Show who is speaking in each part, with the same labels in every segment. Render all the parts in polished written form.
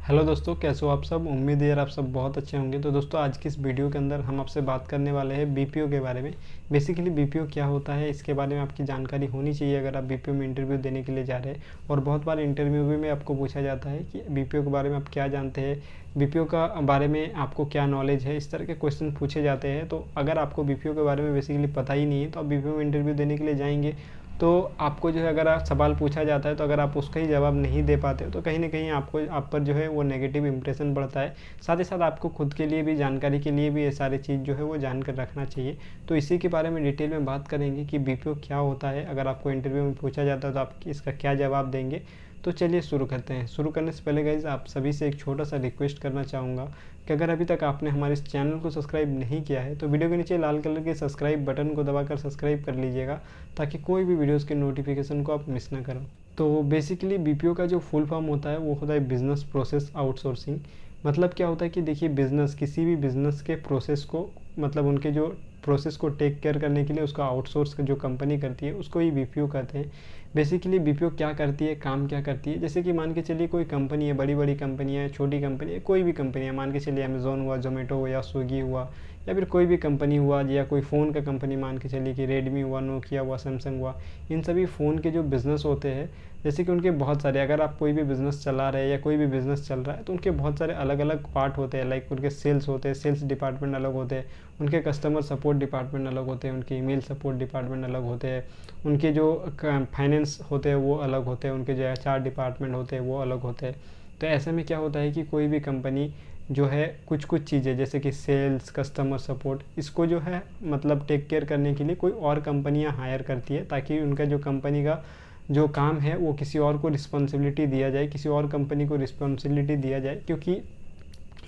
Speaker 1: Hello दोस्तों, कैसे हो आप सब। उम्मीद है यार आप सब बहुत अच्छे होंगे। तो दोस्तों आज की इस वीडियो के अंदर हम आपसे बात करने वाले हैं बीपीओ के बारे में। बेसिकली बीपीओ क्या होता है इसके बारे में आपकी जानकारी होनी चाहिए अगर आप बीपीओ में इंटरव्यू देने के लिए जा रहे हैं। और बहुत बार इंटरव्यू में आपको पूछा जाता है कि बीपीओ के बारे में आप क्या जानते हैं, बीपीओ का बारे में आपको क्या नॉलेज है, इस तरह के क्वेश्चन पूछे जाते हैं। तो अगर आपको बीपीओ के बारे में बेसिकली पता ही नहीं है तो आप बीपीओ में इंटरव्यू देने के लिए जाएंगे तो आपको जो है अगर आप सवाल पूछा जाता है तो अगर आप उसका ही जवाब नहीं दे पाते हो तो कहीं ना कहीं आपको आप पर जो है वो नेगेटिव इंप्रेशन बढ़ता है। साथ ही साथ आपको खुद के लिए भी जानकारी के लिए भी ये सारी चीज़ जो है वो जान कर रखना चाहिए। तो इसी के बारे में डिटेल में बात करेंगे कि बीपीओ क्या होता है, अगर आपको इंटरव्यू में पूछा जाता है तो आप इसका क्या जवाब देंगे। तो चलिए शुरू करते हैं। शुरू करने से पहले गाइज आप सभी से एक छोटा सा रिक्वेस्ट करना चाहूँगा कि अगर अभी तक आपने हमारे इस चैनल को सब्सक्राइब नहीं किया है तो वीडियो के नीचे लाल कलर के सब्सक्राइब बटन को दबाकर सब्सक्राइब कर लीजिएगा ताकि कोई भी वीडियोस के नोटिफिकेशन को आप मिस ना करें। तो बेसिकली बीपीओ का जो फुल फॉर्म होता है वो होता है बिजनेस प्रोसेस आउटसोर्सिंग। मतलब क्या होता है कि देखिए बिजनेस किसी भी बिजनेस के प्रोसेस को मतलब उनके जो प्रोसेस को टेक केयर करने के लिए उसका आउटसोर्स जो कंपनी करती है उसको ही बीपीओ कहते हैं। बेसिकली बीपीओ क्या करती है, काम क्या करती है, जैसे कि मान के चलिए कोई कंपनी है, बड़ी बड़ी कंपनी है, छोटी कंपनी है, कोई भी कंपनी है, मान के चलिए अमेजोन हुआ, जोमेटो हुआ या स्विगी हुआ या फिर कोई भी कंपनी हुआ या कोई फ़ोन का कंपनी मान के चलिए कि रेडमी हुआ, नोकिया हुआ, सैमसंग हुआ। इन सभी फ़ोन के जो बिज़नेस होते हैं जैसे कि उनके बहुत सारे, अगर आप कोई भी बिज़नेस चला रहे हैं या कोई भी बिज़नेस चल रहा है तो उनके बहुत सारे अलग अलग पार्ट होते हैं। लाइक उनके सेल्स होते हैं, सेल्स डिपार्टमेंट अलग होते हैं, उनके कस्टमर सपोर्ट डिपार्टमेंट अलग होते हैं, उनके ईमेल सपोर्ट डिपार्टमेंट अलग होते हैं, उनके जो फाइनेंस होते हैं वो अलग होते हैं, उनके जो एचआर डिपार्टमेंट होते हैं वो अलग होते हैं। तो ऐसे में क्या होता है कि कोई भी कंपनी जो है कुछ कुछ चीज़ें जैसे कि सेल्स, कस्टमर सपोर्ट, इसको जो है मतलब टेक केयर करने के लिए कोई और कंपनियां हायर करती है ताकि उनका जो कंपनी का जो काम है वो किसी और को रिस्पॉन्सिबिलिटी दिया जाए, किसी और कंपनी को रिस्पॉन्सिबिलिटी दिया जाए। क्योंकि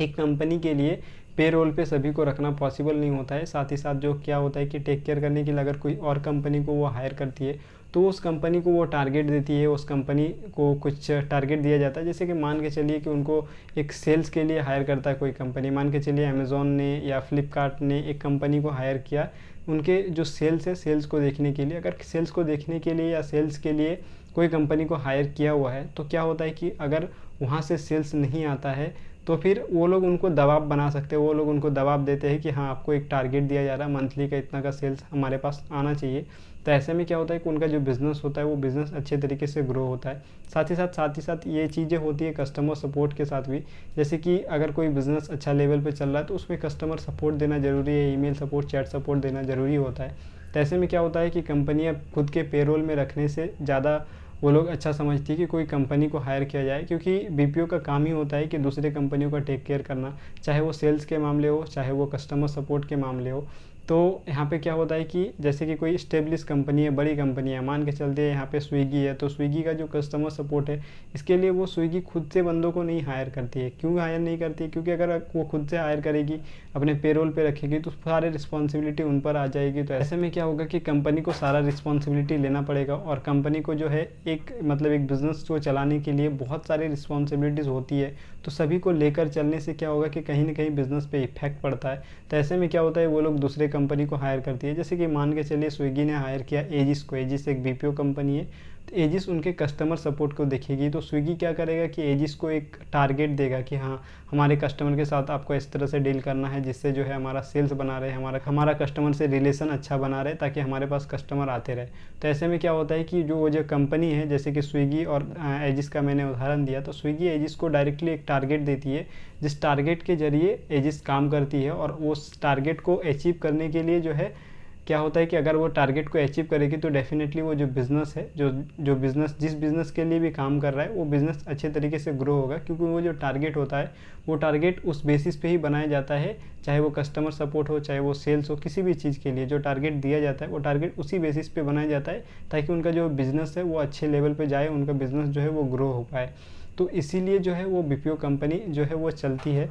Speaker 1: एक कंपनी के लिए पेरोल पे सभी को रखना पॉसिबल नहीं होता है। साथ ही साथ जो क्या होता है कि टेक केयर करने के लिए अगर कोई और कंपनी को वो हायर करती है तो उस कंपनी को वो टारगेट देती है, उस कंपनी को कुछ टारगेट दिया जाता है। जैसे कि मान के चलिए कि उनको एक सेल्स के लिए हायर करता है कोई कंपनी, मान के चलिए अमेज़ॉन ने या फ्लिपकार्ट ने एक कंपनी को हायर किया उनके जो सेल्स है सेल्स को देखने के लिए। अगर सेल्स को देखने के लिए या सेल्स के लिए कोई कंपनी को हायर किया हुआ है तो क्या होता है कि अगर वहाँ से सेल्स नहीं आता है तो फिर वो लोग उनको दबाव बना सकते हैं, वो लोग उनको दबाव देते हैं कि हाँ आपको एक टारगेट दिया जा रहा है, मंथली का इतना का सेल्स हमारे पास आना चाहिए। तो ऐसे में क्या होता है कि उनका जो बिज़नेस होता है वो बिज़नेस अच्छे तरीके से ग्रो होता है। साथ ही साथ ये चीज़ें होती है कस्टमर सपोर्ट के साथ भी। जैसे कि अगर कोई बिज़नेस अच्छा लेवल पे चल रहा है तो उसमें कस्टमर सपोर्ट देना ज़रूरी है, ईमेल सपोर्ट, चैट सपोर्ट देना ज़रूरी होता है। तो ऐसे में क्या होता है कि कंपनियाँ खुद के पेरोल में रखने से ज़्यादा वो लोग अच्छा समझती है कि कोई कंपनी को हायर किया जाए। क्योंकि बीपीओ का काम ही होता है कि दूसरे कंपनियों का टेक केयर करना, चाहे वो सेल्स के मामले हो चाहे वो कस्टमर सपोर्ट के मामले हो। तो यहाँ पे क्या होता है कि जैसे कि कोई स्टेब्लिश कंपनी है, बड़ी कंपनी है, मान के चलते हैं यहाँ पे स्विगी है तो स्विगी का जो कस्टमर सपोर्ट है इसके लिए वो स्विगी खुद से बंदों को नहीं हायर करती है। क्यों हायर नहीं करती है? क्योंकि अगर वो खुद से हायर करेगी, अपने पेरोल पे रखेगी तो सारे रिस्पॉन्सिबिलिटी उन पर आ जाएगी। तो ऐसे में क्या होगा कि कंपनी को सारा रिस्पॉन्सिबिलिटी लेना पड़ेगा और कंपनी को जो है एक मतलब एक बिज़नेस को चलाने के लिए बहुत सारी रिस्पॉन्सिबिलिटीज़ होती है। तो सभी को लेकर चलने से क्या होगा कि कहीं ना कहीं बिज़नेस पे इफेक्ट पड़ता है। तो ऐसे में क्या होता है वो लोग दूसरे कंपनी को हायर करती है। जैसे कि मान के चलिए स्विगी ने हायर किया एजिस को, एजिस एक बीपीओ कंपनी है। तो एजिस उनके कस्टमर सपोर्ट को देखेगी तो स्विगी क्या करेगा कि एजिस को एक टारगेट देगा कि हाँ हमारे कस्टमर के साथ आपको इस तरह से डील करना है जिससे जो है हमारा सेल्स बना रहे, हमारा कस्टमर से रिलेशन अच्छा बना रहे ताकि हमारे पास कस्टमर आते रहे। तो ऐसे में क्या होता है कि जो कंपनी है जैसे कि स्विगी और एजिस का मैंने उदाहरण दिया, तो स्विगी एजिस को डायरेक्टली एक टारगेट देती है जिस टारगेट के जरिए एजिस काम करती है। और उस टारगेट को अचीव करने के लिए जो है क्या होता है कि अगर वो टारगेट को अचीव करेगी तो डेफिनेटली वो जो बिज़नेस है जो बिज़नेस जिस बिज़नेस के लिए भी काम कर रहा है वो बिज़नेस अच्छे तरीके से ग्रो होगा। क्योंकि वो जो टारगेट होता है वो टारगेट उस बेसिस पे ही बनाया जाता है, चाहे वो कस्टमर सपोर्ट हो चाहे वो सेल्स हो, किसी भी चीज़ के लिए जो टारगेट दिया जाता है वो टारगेट उसी बेसिस पे बनाया जाता है ताकि उनका जो बिज़नेस है वो अच्छे लेवल पर जाए, उनका बिज़नेस जो है वो ग्रो हो पाए। तो इसीलिए जो है वो बीपीओ कंपनी जो है वो चलती है।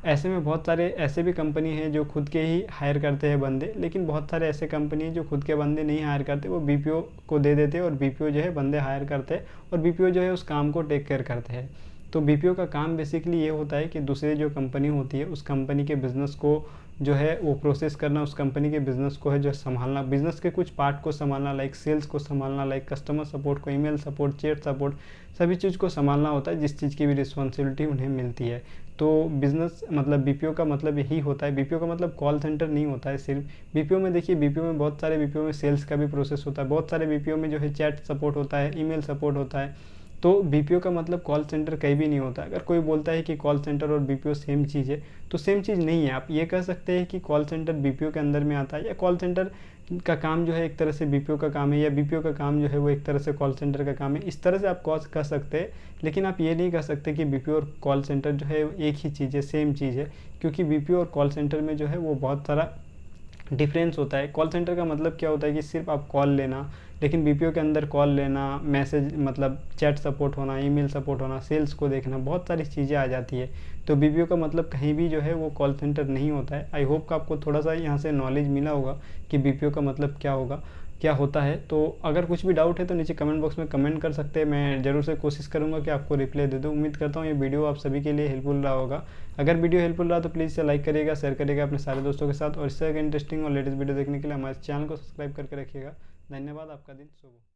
Speaker 1: ऐसे में बहुत सारे ऐसे भी कंपनी हैं जो खुद के ही हायर करते हैं बंदे, लेकिन बहुत सारे ऐसे कंपनी हैं जो खुद के बंदे नहीं हायर करते, वो बीपीओ को दे देते हैं और बीपीओ जो है बंदे हायर करते हैं और बीपीओ जो है उस काम को टेक केयर करते हैं। तो बीपीओ का काम बेसिकली ये होता है कि दूसरी जो कंपनी होती है उस कंपनी के बिज़नेस को जो है वो प्रोसेस करना, उस कंपनी के बिज़नेस को है जो संभालना, बिज़नेस के कुछ पार्ट को संभालना, लाइक सेल्स को संभालना, लाइक कस्टमर सपोर्ट को, ईमेल सपोर्ट, चैट सपोर्ट, सभी चीज़ को संभालना होता है, जिस चीज़ की भी रिस्पॉन्सिबिलिटी उन्हें मिलती है। तो बिज़नेस मतलब बीपीओ का मतलब यही होता है। बीपीओ का मतलब कॉल सेंटर नहीं होता है सिर्फ। बीपीओ में देखिए, बीपीओ में बहुत सारे बीपीओ में सेल्स का भी प्रोसेस होता है, बहुत सारे बीपीओ में जो है चैट सपोर्ट होता है, ईमेल सपोर्ट होता है। तो बीपीओ का मतलब कॉल सेंटर कहीं भी नहीं होता। अगर कोई बोलता है कि कॉल सेंटर और बीपीओ सेम चीज़ है, तो सेम चीज़ नहीं है। आप ये कह सकते हैं कि कॉल सेंटर बीपीओ के अंदर में आता है, या कॉल सेंटर का काम जो है एक तरह से बीपीओ का काम है, या बीपीओ का काम जो है वो एक तरह से कॉल सेंटर का काम है। इस तरह से आप कह सकते हैं, लेकिन आप ये नहीं कह सकते कि बीपीओ और कॉल सेंटर जो है एक ही चीज़ है, सेम चीज़ है, क्योंकि बीपीओ और कॉल सेंटर में जो है वो बहुत सारा डिफरेंस होता है। कॉल सेंटर का मतलब क्या होता है कि सिर्फ आप कॉल लेना, लेकिन बीपीओ के अंदर कॉल लेना, मैसेज मतलब चैट सपोर्ट होना, ईमेल सपोर्ट होना, सेल्स को देखना, बहुत सारी चीज़ें आ जाती है। तो बीपीओ का मतलब कहीं भी जो है वो कॉल सेंटर नहीं होता है। आई होप कि आपको थोड़ा सा यहाँ से नॉलेज मिला होगा कि बीपीओ का मतलब क्या होगा, क्या होता है। तो अगर कुछ भी डाउट है तो नीचे कमेंट बॉक्स में कमेंट कर सकते हैं, मैं ज़रूर से कोशिश करूँगा कि आपको रिप्लाई दे दूँ। उम्मीद करता हूँ ये वीडियो आप सभी के लिए हेल्पफुल रहा होगा। अगर वीडियो हेल्पफुल रहा तो प्लीज़ इसे लाइक करिएगा, शेयर करिएगा अपने सारे दोस्तों के साथ, और इस तरह के इंटरेस्टिंग और लेटेस्ट वीडियो देखने के लिए हमारे चैनल को सब्सक्राइब करके रखिएगा। धन्यवाद, आपका दिन शुभ हो।